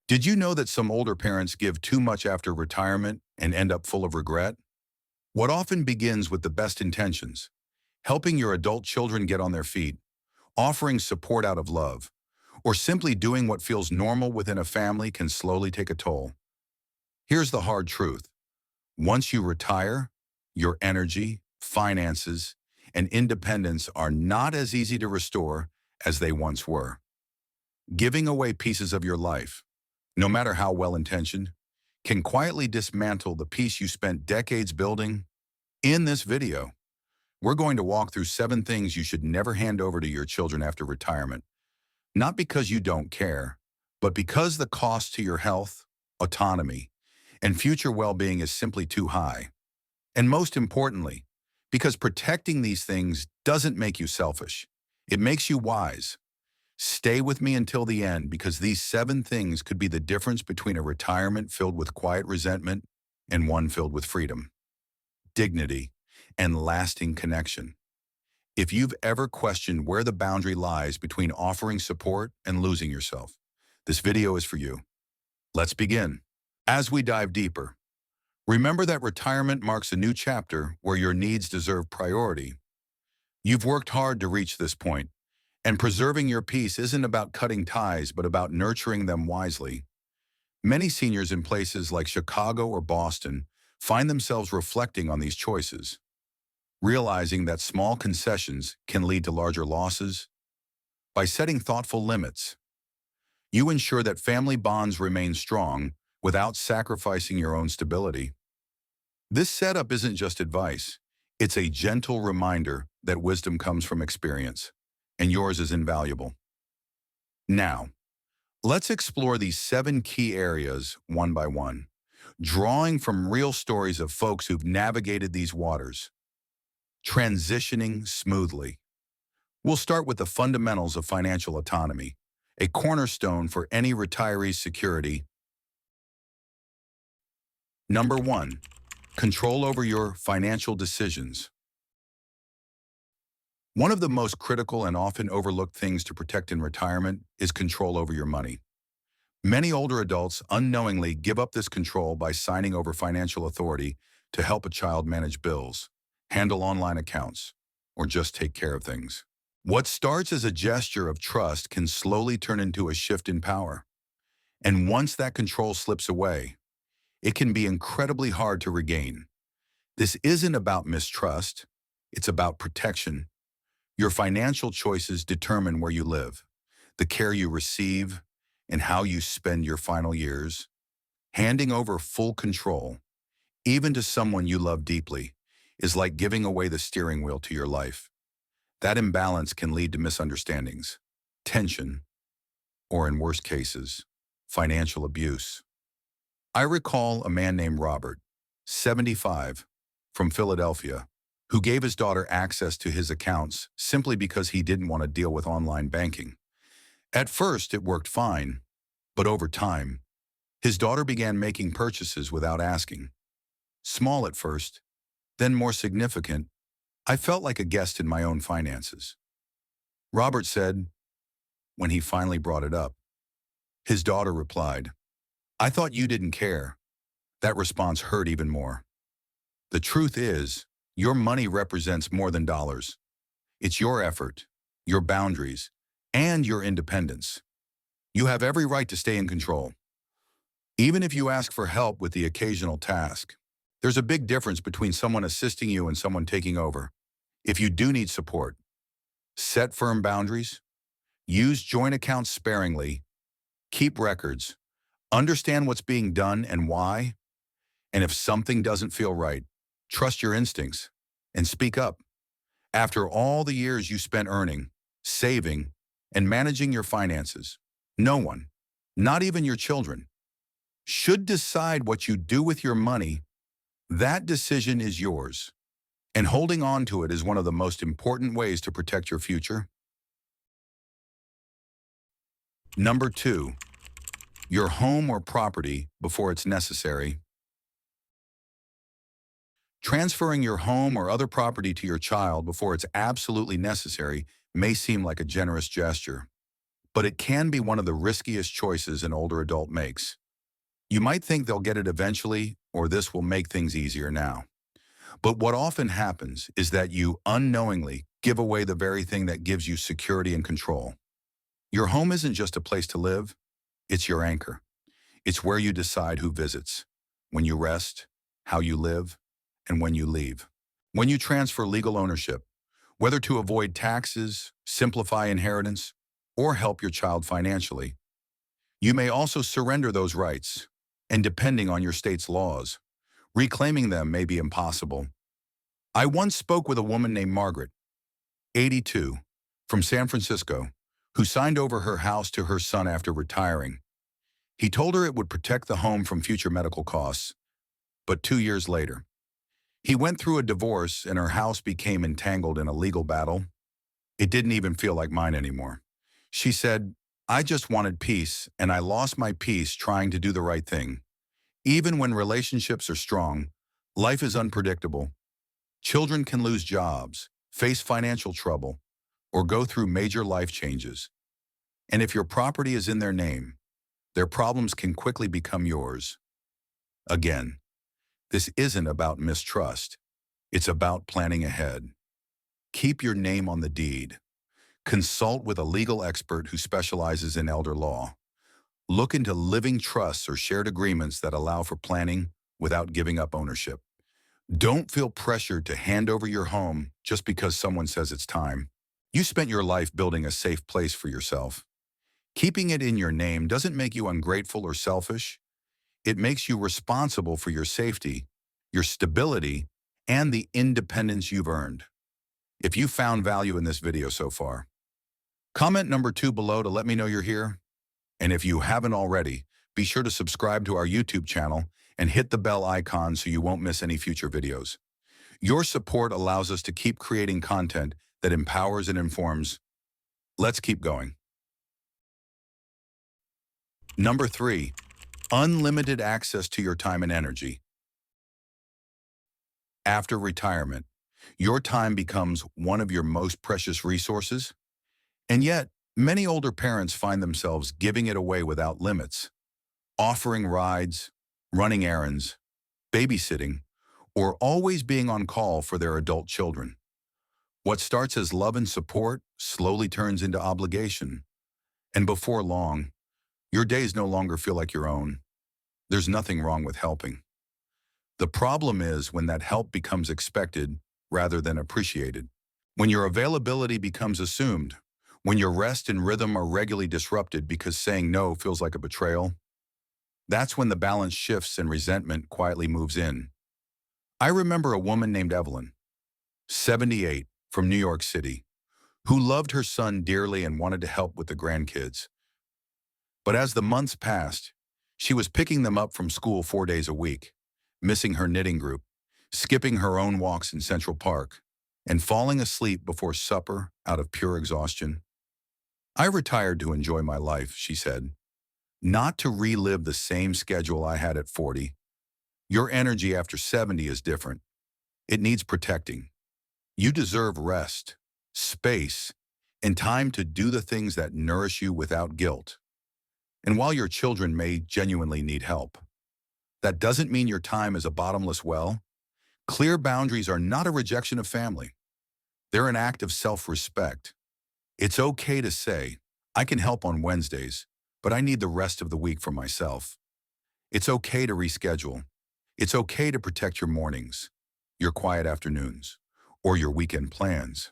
Did you know that some older parents give too much after retirement and end up full of regret? What often begins with the best intentions, helping your adult children get on their feet, offering support out of love, or simply doing what feels normal within a family can slowly take a toll. Here's the hard truth. Once you retire, your energy, finances, and independence are not as easy to restore as they once were. Giving away pieces of your life, no matter how well-intentioned, can quietly dismantle the peace you spent decades building. In this video, we're going to walk through 7 things you should never hand over to your children after retirement, not because you don't care, but because the cost to your health, autonomy, and future well-being is simply too high. And most importantly, because protecting these things doesn't make you selfish. It makes you wise. Stay with me until the end because these 7 things could be the difference between a retirement filled with quiet resentment and one filled with freedom, dignity, and lasting connection. If you've ever questioned where the boundary lies between offering support and losing yourself, this video is for you. Let's begin. As we dive deeper, remember that retirement marks a new chapter where your needs deserve priority. You've worked hard to reach this point, and preserving your peace isn't about cutting ties, but about nurturing them wisely. Many seniors in places like Chicago or Boston find themselves reflecting on these choices, realizing that small concessions can lead to larger losses. By setting thoughtful limits, you ensure that family bonds remain strong without sacrificing your own stability. This setup isn't just advice, it's a gentle reminder that wisdom comes from experience, and yours is invaluable. Now, let's explore these 7 key areas one by one, drawing from real stories of folks who've navigated these waters, transitioning smoothly. We'll start with the fundamentals of financial autonomy, a cornerstone for any retiree's security. Number 1, control over your financial decisions. One of the most critical and often overlooked things to protect in retirement is control over your money. Many older adults unknowingly give up this control by signing over financial authority to help a child manage bills, handle online accounts, or just take care of things. What starts as a gesture of trust can slowly turn into a shift in power. And once that control slips away, it can be incredibly hard to regain. This isn't about mistrust, it's about protection. Your financial choices determine where you live, the care you receive, and how you spend your final years. Handing over full control, even to someone you love deeply, is like giving away the steering wheel to your life. That imbalance can lead to misunderstandings, tension, or in worst cases, financial abuse. I recall a man named Robert, 75, from Philadelphia, who gave his daughter access to his accounts simply because he didn't want to deal with online banking. At first, it worked fine, but over time, his daughter began making purchases without asking. Small at first, then more significant. I felt like a guest in my own finances. Robert said, when he finally brought it up. His daughter replied, "I thought you didn't care." That response hurt even more. The truth is, your money represents more than dollars. It's your effort, your boundaries, and your independence. You have every right to stay in control. Even if you ask for help with the occasional task, there's a big difference between someone assisting you and someone taking over. If you do need support, set firm boundaries, use joint accounts sparingly, keep records, understand what's being done and why, and if something doesn't feel right, trust your instincts and speak up. After all the years you spent earning, saving, and managing your finances, no one, not even your children, should decide what you do with your money. That decision is yours, and holding on to it is one of the most important ways to protect your future. Number 2, your home or property before it's necessary. Transferring your home or other property to your child before it's absolutely necessary may seem like a generous gesture, but it can be one of the riskiest choices an older adult makes. You might think they'll get it eventually, or this will make things easier now. But what often happens is that you unknowingly give away the very thing that gives you security and control. Your home isn't just a place to live, it's your anchor. It's where you decide who visits, when you rest, how you live, and when you leave. When you transfer legal ownership, whether to avoid taxes, simplify inheritance, or help your child financially, you may also surrender those rights, and depending on your state's laws, reclaiming them may be impossible. I once spoke with a woman named Margaret, 82, from San Francisco, who signed over her house to her son after retiring. He told her it would protect the home from future medical costs, but 2 years later, he went through a divorce and her house became entangled in a legal battle. It didn't even feel like mine anymore. She said, "I just wanted peace, and I lost my peace trying to do the right thing. Even when relationships are strong, life is unpredictable. Children can lose jobs, face financial trouble, or go through major life changes. And if your property is in their name, their problems can quickly become yours." Again, this isn't about mistrust. It's about planning ahead. Keep your name on the deed. Consult with a legal expert who specializes in elder law. Look into living trusts or shared agreements that allow for planning without giving up ownership. Don't feel pressured to hand over your home just because someone says it's time. You spent your life building a safe place for yourself. Keeping it in your name doesn't make you ungrateful or selfish. It makes you responsible for your safety, your stability, and the independence you've earned. If you found value in this video so far, comment number 2 below to let me know you're here. And if you haven't already, be sure to subscribe to our YouTube channel and hit the bell icon so you won't miss any future videos. Your support allows us to keep creating content that empowers and informs. Let's keep going. Number 3, unlimited access to your time and energy. After retirement, your time becomes one of your most precious resources, and yet many older parents find themselves giving it away without limits, offering rides, running errands, babysitting, or always being on call for their adult children. What starts as love and support slowly turns into obligation, and before long, your days no longer feel like your own. There's nothing wrong with helping. The problem is when that help becomes expected rather than appreciated. When your availability becomes assumed, when your rest and rhythm are regularly disrupted because saying no feels like a betrayal, that's when the balance shifts and resentment quietly moves in. I remember a woman named Evelyn, 78, from New York City, who loved her son dearly and wanted to help with the grandkids. But as the months passed, she was picking them up from school 4 days a week, missing her knitting group, skipping her own walks in Central Park, and falling asleep before supper out of pure exhaustion. "I retired to enjoy my life," she said, "not to relive the same schedule I had at 40. Your energy after 70 is different. It needs protecting. You deserve rest, space, and time to do the things that nourish you without guilt. And while your children may genuinely need help, that doesn't mean your time is a bottomless well. Clear boundaries are not a rejection of family. They're an act of self-respect. It's okay to say, I can help on Wednesdays, but I need the rest of the week for myself. It's okay to reschedule. It's okay to protect your mornings, your quiet afternoons, or your weekend plans.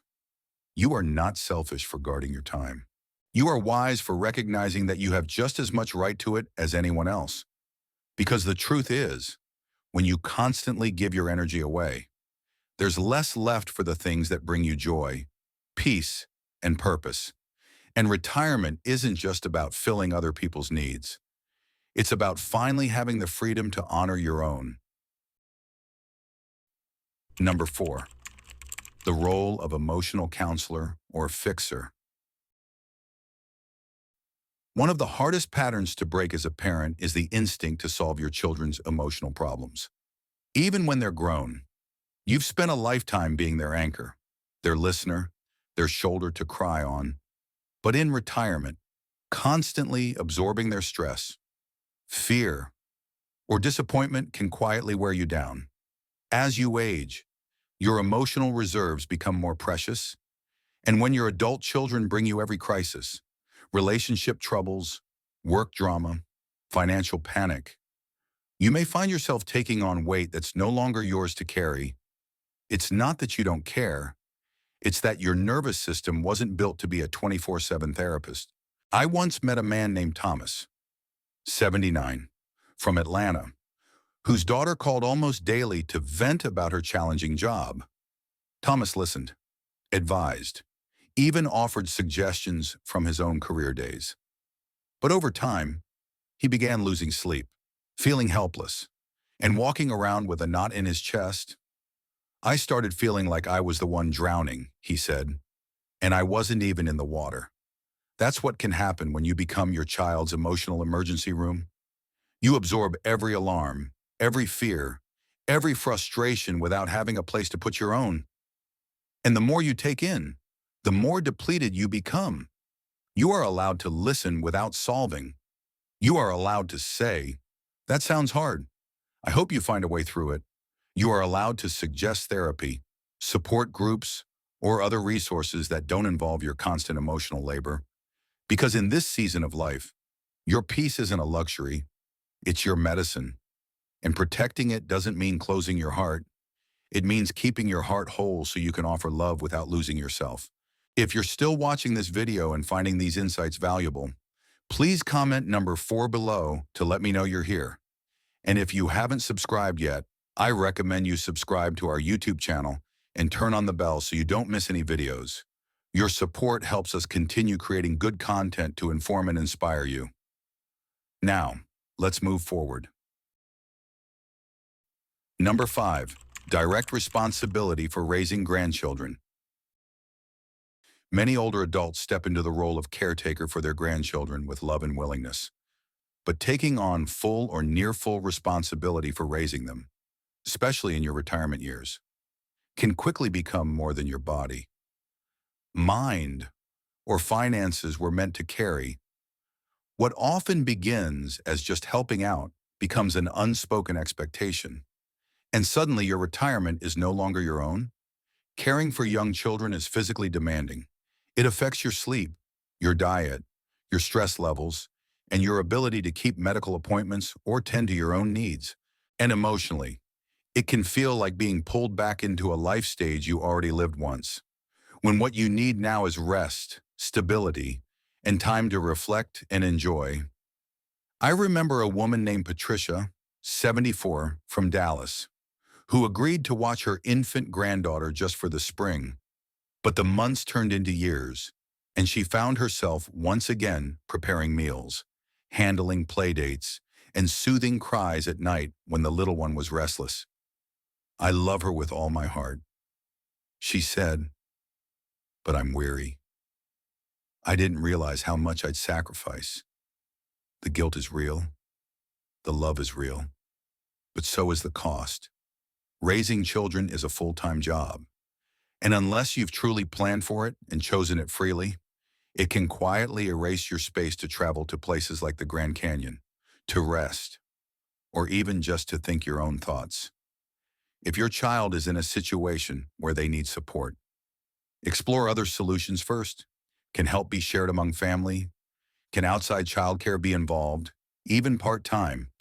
You are not selfish for guarding your time. You are wise for recognizing that you have just as much right to it as anyone else. Because the truth is, when you constantly give your energy away, there's less left for the things that bring you joy, peace, and purpose. And retirement isn't just about filling other people's needs. It's about finally having the freedom to honor your own. Number 4, the role of emotional counselor or fixer. One of the hardest patterns to break as a parent is the instinct to solve your children's emotional problems. Even when they're grown, you've spent a lifetime being their anchor, their listener, their shoulder to cry on. But in retirement, constantly absorbing their stress. Fear or disappointment can quietly wear you down. As you age, your emotional reserves become more precious, and when your adult children bring you every crisis, relationship troubles, work drama, financial panic, you may find yourself taking on weight that's no longer yours to carry. It's not that you don't care, it's that your nervous system wasn't built to be a 24/7 therapist. I once met a man named Thomas, 79, from Atlanta, whose daughter called almost daily to vent about her challenging job. Thomas listened, advised, even offered suggestions from his own career days. But over time, he began losing sleep, feeling helpless, and walking around with a knot in his chest. I started feeling like I was the one drowning, he said, and I wasn't even in the water. That's what can happen when you become your child's emotional emergency room. You absorb every alarm, every fear, every frustration without having a place to put your own. And the more you take in, the more depleted you become. You are allowed to listen without solving. You are allowed to say, "That sounds hard. I hope you find a way through it." You are allowed to suggest therapy, support groups, or other resources that don't involve your constant emotional labor. Because in this season of life, your peace isn't a luxury, it's your medicine. And protecting it doesn't mean closing your heart. It means keeping your heart whole so you can offer love without losing yourself. If you're still watching this video and finding these insights valuable, please comment number 4 below to let me know you're here. And if you haven't subscribed yet, I recommend you subscribe to our YouTube channel and turn on the bell so you don't miss any videos. Your support helps us continue creating good content to inform and inspire you. Now, let's move forward. Number 5, direct responsibility for raising grandchildren. Many older adults step into the role of caretaker for their grandchildren with love and willingness. But taking on full or near full responsibility for raising them, especially in your retirement years, can quickly become more than your body, mind, or finances were meant to carry. What often begins as just helping out becomes an unspoken expectation. And suddenly your retirement is no longer your own. Caring for young children is physically demanding. It affects your sleep, your diet, your stress levels, and your ability to keep medical appointments or tend to your own needs. And emotionally, it can feel like being pulled back into a life stage you already lived once, when what you need now is rest, stability, and time to reflect and enjoy. I remember a woman named Patricia, 74, from Dallas, who agreed to watch her infant granddaughter just for the spring. But the months turned into years, and she found herself once again preparing meals, handling play dates, and soothing cries at night when the little one was restless. "I love her with all my heart," she said, "but I'm weary. I didn't realize how much I'd sacrifice. The guilt is real, the love is real, but so is the cost. Raising children is a full-time job, and unless you've truly planned for it and chosen it freely, it can quietly erase your space to travel to places like the Grand Canyon, to rest, or even just to think your own thoughts. If your child is in a situation where they need support, explore other solutions first. Can help be shared among family? Can outside childcare be involved, even part-time?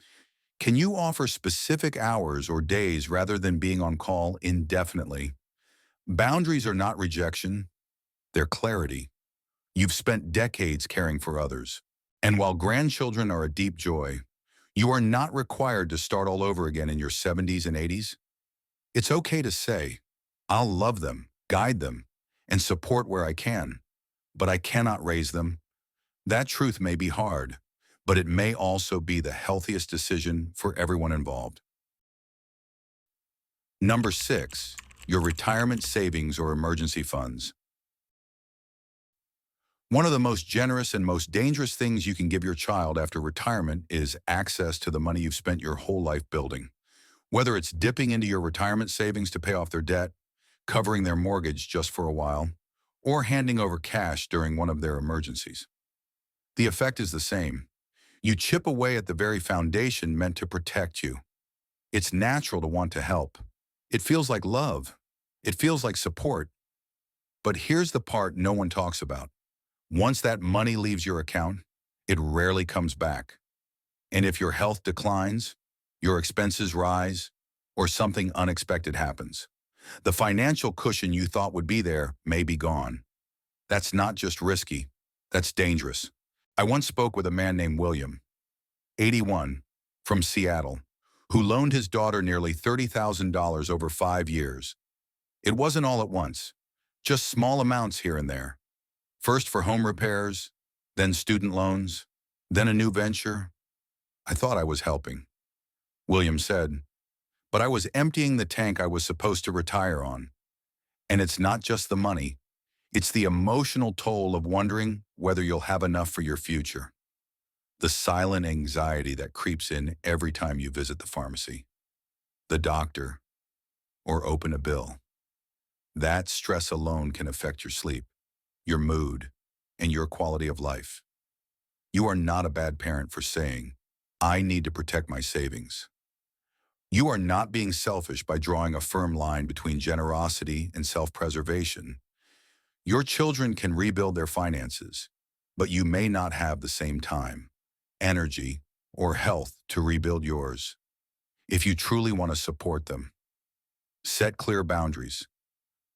Can you offer specific hours or days rather than being on call indefinitely? Boundaries are not rejection, they're clarity. You've spent decades caring for others. And while grandchildren are a deep joy, you are not required to start all over again in your 70s and 80s. It's okay to say, "I'll love them, guide them, and support where I can, but I cannot raise them." That truth may be hard, but it may also be the healthiest decision for everyone involved. Number 6, your retirement savings or emergency funds. One of the most generous and most dangerous things you can give your child after retirement is access to the money you've spent your whole life building. Whether it's dipping into your retirement savings to pay off their debt, covering their mortgage just for a while, or handing over cash during one of their emergencies. The effect is the same. You chip away at the very foundation meant to protect you. It's natural to want to help. It feels like love. It feels like support. But here's the part no one talks about. Once that money leaves your account, it rarely comes back. And if your health declines, your expenses rise, or something unexpected happens, the financial cushion you thought would be there may be gone. That's not just risky, that's dangerous. I once spoke with a man named William, 81, from Seattle, who loaned his daughter nearly $30,000 over 5 years. It wasn't all at once, just small amounts here and there. First for home repairs, then student loans, then a new venture. I thought I was helping, William said, but I was emptying the tank I was supposed to retire on. And it's not just the money, it's the emotional toll of wondering whether you'll have enough for your future. The silent anxiety that creeps in every time you visit the pharmacy, the doctor, or open a bill. That stress alone can affect your sleep, your mood, and your quality of life. You are not a bad parent for saying, I need to protect my savings. You are not being selfish by drawing a firm line between generosity and self-preservation. Your children can rebuild their finances, but you may not have the same time, energy, or health to rebuild yours. If you truly want to support them, set clear boundaries.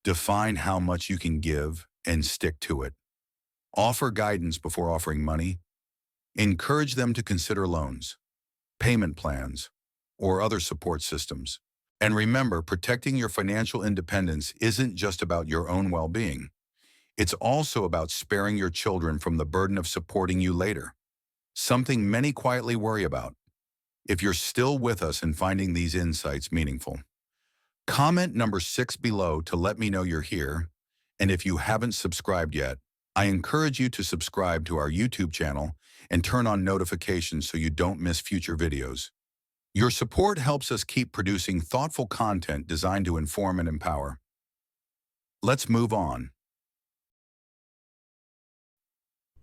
Define how much you can give and stick to it. Offer guidance before offering money. Encourage them to consider loans, payment plans, or other support systems. And remember, protecting your financial independence isn't just about your own well-being. It's also about sparing your children from the burden of supporting you later, something many quietly worry about. If you're still with us and finding these insights meaningful, comment number 6 below to let me know you're here. And if you haven't subscribed yet, I encourage you to subscribe to our YouTube channel and turn on notifications so you don't miss future videos. Your support helps us keep producing thoughtful content designed to inform and empower. Let's move on.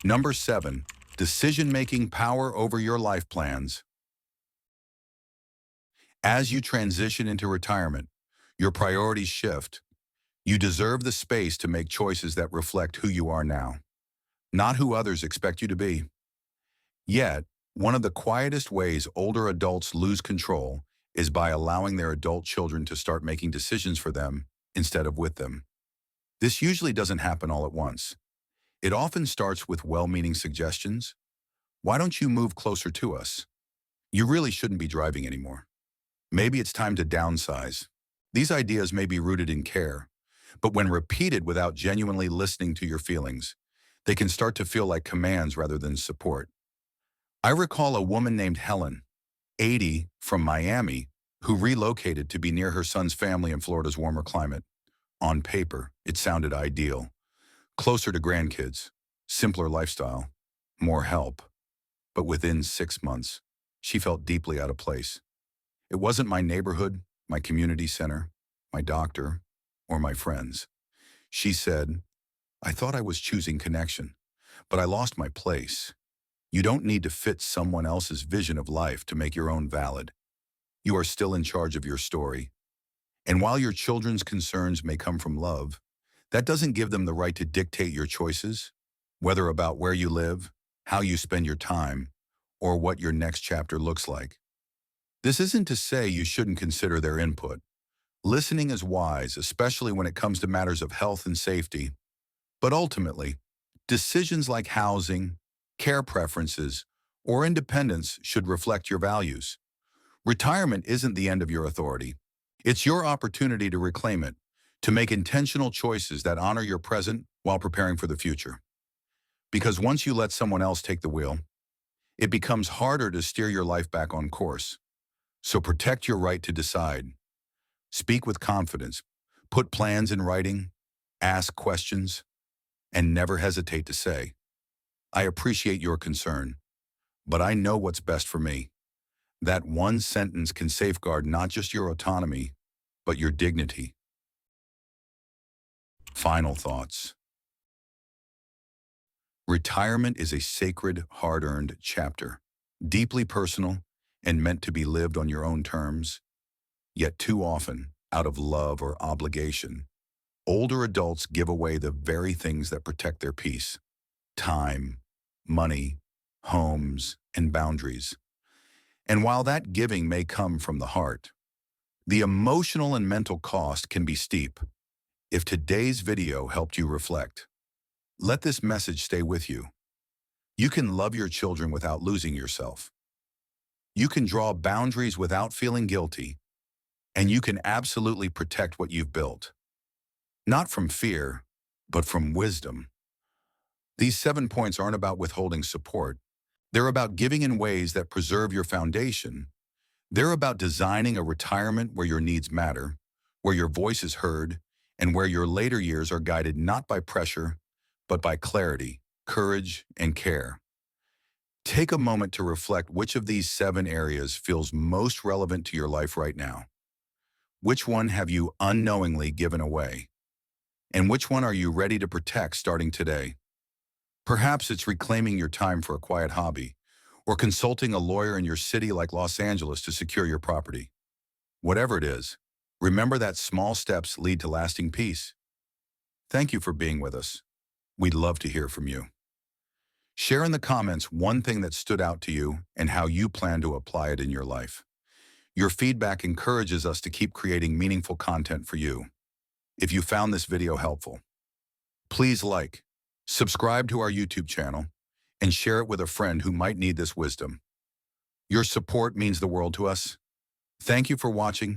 Number 7, decision-making power over your life plans. As you transition into retirement, your priorities shift. You deserve the space to make choices that reflect who you are now, not who others expect you to be. Yet, one of the quietest ways older adults lose control is by allowing their adult children to start making decisions for them instead of with them. This usually doesn't happen all at once. It often starts with well-meaning suggestions. Why don't you move closer to us? You really shouldn't be driving anymore. Maybe it's time to downsize. These ideas may be rooted in care, but when repeated without genuinely listening to your feelings, they can start to feel like commands rather than support. I recall a woman named Helen, 80, from Miami, who relocated to be near her son's family in Florida's warmer climate. On paper, it sounded ideal. Closer to grandkids, simpler lifestyle, more help. But within 6 months, she felt deeply out of place. It wasn't my neighborhood, my community center, my doctor, or my friends. She said, I thought I was choosing connection, but I lost my place. You don't need to fit someone else's vision of life to make your own valid. You are still in charge of your story. And while your children's concerns may come from love, that doesn't give them the right to dictate your choices, whether about where you live, how you spend your time, or what your next chapter looks like. This isn't to say you shouldn't consider their input. Listening is wise, especially when it comes to matters of health and safety. But ultimately, decisions like housing, care preferences, or independence should reflect your values. Retirement isn't the end of your authority. It's your opportunity to reclaim it, to make intentional choices that honor your present while preparing for the future. Because once you let someone else take the wheel, it becomes harder to steer your life back on course. So protect your right to decide. Speak with confidence, put plans in writing, ask questions, and never hesitate to say, I appreciate your concern, but I know what's best for me. That one sentence can safeguard not just your autonomy, but your dignity. Final thoughts. Retirement is a sacred, hard-earned chapter, deeply personal and meant to be lived on your own terms. Yet too often, out of love or obligation, older adults give away the very things that protect their peace: time, money, homes, and boundaries. And while that giving may come from the heart, the emotional and mental cost can be steep. If today's video helped you reflect, let this message stay with you. You can love your children without losing yourself. You can draw boundaries without feeling guilty, and you can absolutely protect what you've built. Not from fear, but from wisdom. These 7 points aren't about withholding support. They're about giving in ways that preserve your foundation. They're about designing a retirement where your needs matter, where your voice is heard, and where your later years are guided not by pressure, but by clarity, courage, and care. Take a moment to reflect which of these 7 areas feels most relevant to your life right now. Which one have you unknowingly given away? And which one are you ready to protect starting today? Perhaps it's reclaiming your time for a quiet hobby, or consulting a lawyer in your city like Los Angeles to secure your property. Whatever it is, remember that small steps lead to lasting peace. Thank you for being with us. We'd love to hear from you. Share in the comments one thing that stood out to you and how you plan to apply it in your life. Your feedback encourages us to keep creating meaningful content for you. If you found this video helpful, please like, subscribe to our YouTube channel, and share it with a friend who might need this wisdom. Your support means the world to us. Thank you for watching.